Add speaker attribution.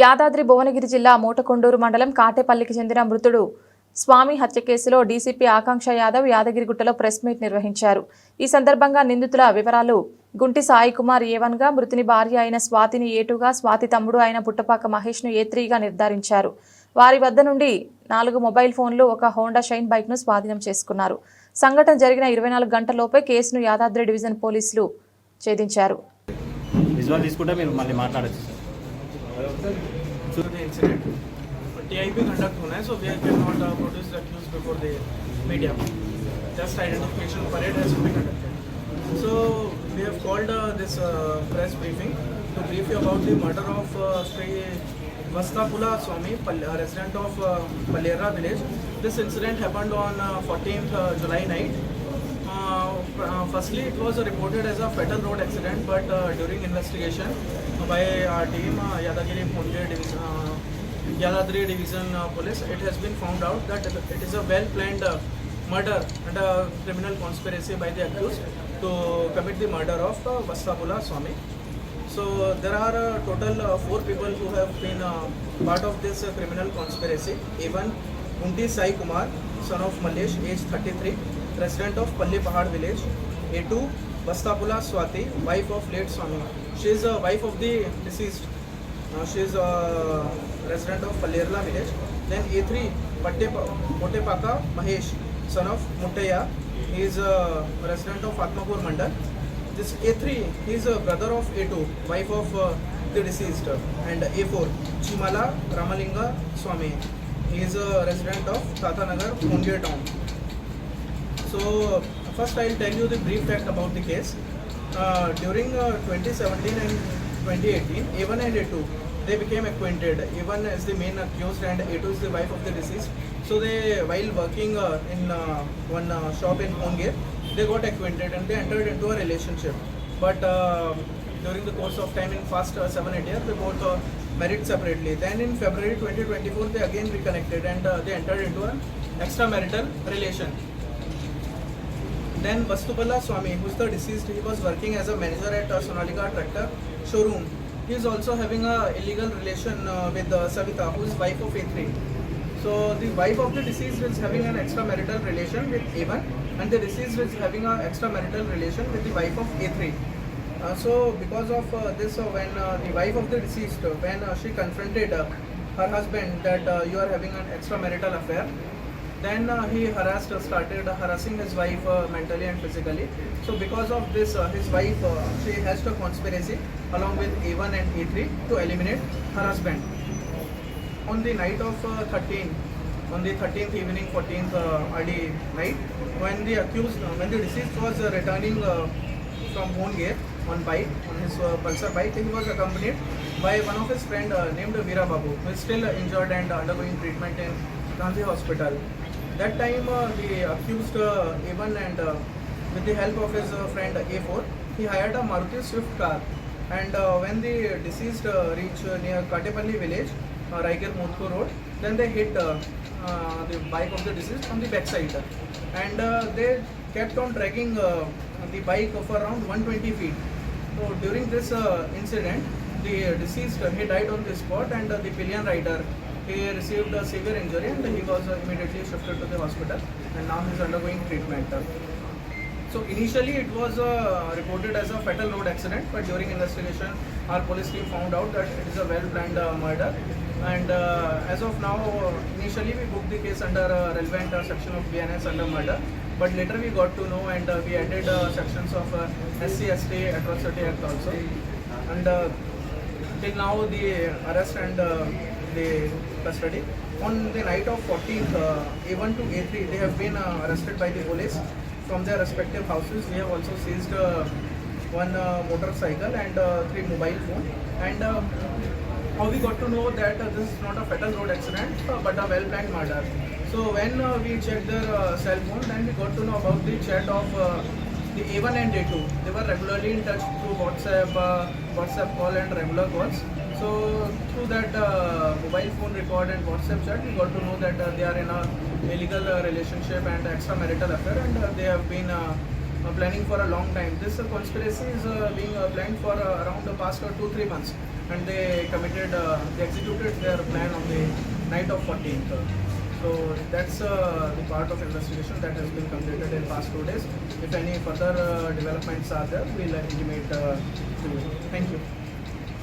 Speaker 1: యాదాద్రి భువనగిరి జిల్లా మోటకొండూరు మండలం కాటేపల్లికి చెందిన మృతుడు స్వామి హత్య కేసులో డీసీపీ ఆకాంక్ష యాదవ్ యాదగిరిగుట్టలో ప్రెస్ మీట్ నిర్వహించారు. ఈ సందర్భంగా నిందితుల వివరాలు గుంటి సాయి కుమార్ A1 గా, మృతుని భార్య అయిన స్వాతిని A2 గా, స్వాతి తమ్ముడు అయిన పుట్టపాక మహేష్ ను A3 గా నిర్ధారించారు. వారి వద్ద నుండి 4 మొబైల్ ఫోన్లు, ఒక హోండా షైన్ బైక్ ను స్వాధీనం చేసుకున్నారు. సంఘటన జరిగిన 24 గంటలలోపే కేసును యాదాద్రి డివిజన్ పోలీసులు ఛేదించారు.
Speaker 2: So the incident, TIP conduct होना है, so we cannot produce the accused before the media. Just identification parade has to be conducted. So we have called this press briefing to brief you about the murder of Sri Vastapula Swami, resident of Palera village. This incident happened on 14th July night. Firstly, it was reported as a fatal road accident, but during investigation by our team, Yadadri Division Police, it has been found out that it is a well-planned murder and a criminal conspiracy by the accused to commit the murder of Vastapula Swami. So there are total 4 people who have been part of this criminal conspiracy. A1, Gunti Sai Kumar, son of Malesh, age 33, resident of Palli Pahad village. A2, Vastapula Swati, wife of late Swami. She is a wife of the deceased. She is a resident of Pallerla village. Then A3, Potepaka Mahesh, son of Muttaya. He is a resident of Atmapur Mandal. This A3, he is a brother of A2, wife of the deceased. And A4, Chimala Ramalinga Swami. He is a resident of Tatanagar, Punjab town. So first I will tell you the brief fact about the case. During 2017 and 2018, A1 and A2, they became acquainted. A1 is the main accused and A2 is the wife of the deceased. So they, while working in one shop in Pongir, they got acquainted and they entered into a relationship. But during the course of time, in past 7-8 years, they both married separately. Then in February 2024, they again reconnected and they entered into an extramarital relation. Then Vastupala Swami, who is the deceased, he was working as a manager at Sonalika Tractor showroom. He is also having a illegal relation with Savita, who is wife of A3. So the wife of the deceased is having an extramarital relation with A1, and the deceased is having an extramarital relation with the wife of A3. So because of this, when the wife of the deceased, when she confronted her husband that you are having an extramarital affair, then he started harassing his wife mentally and physically. So because of this, his wife, she hatched a conspiracy along with A1 and A3 to eliminate her husband. On the night of 13th evening, 14th early night, when the deceased was returning from Hongir on bike, on his Pulsar bike, he was accompanied by one of his friend named Veera Babu, who is still injured and undergoing treatment in Gandhi Hospital. That time the accused A1 and with the help of his friend A4, he hired a Maruti Swift car, and when the deceased reached near Katepalli village, Raigar Motko road, then they hit the bike of the deceased on the backside, and they kept on dragging the bike for around 120 feet. So during this incident, the deceased he died on the spot, and the pillion rider, he received a severe injury and he was immediately shifted to the hospital, and now he is undergoing treatment. So initially it was reported as a fatal road accident, but during investigation our police team found out that it is a well-planned murder, and as of now, initially we booked the case under relevant section of BNS under murder, but later we got to know and we added sections of SC/ST Atrocity Act also, and till now the arrest and the custody. On the night of 14th, A1 to A3, they have been arrested by the police from their respective houses. We have also seized one motorcycle and 3 mobile phones. And how we got to know that this is not a fatal road accident but a well-planned murder. So when we checked their cell phone, then we got to know about the chat of the A1 and A2. They were regularly in touch through WhatsApp call and regular calls. So through that mobile phone record and WhatsApp chat, we got to know that they are in a illegal relationship and extramarital affair, and they have been planning for a long time. This conspiracy is being planned for around the past 2-3 months, and they executed their plan on the night of 14th. So that's the part of investigation that has been completed in past 2 days. If any further developments are there, we'll intimate to you. Thank you.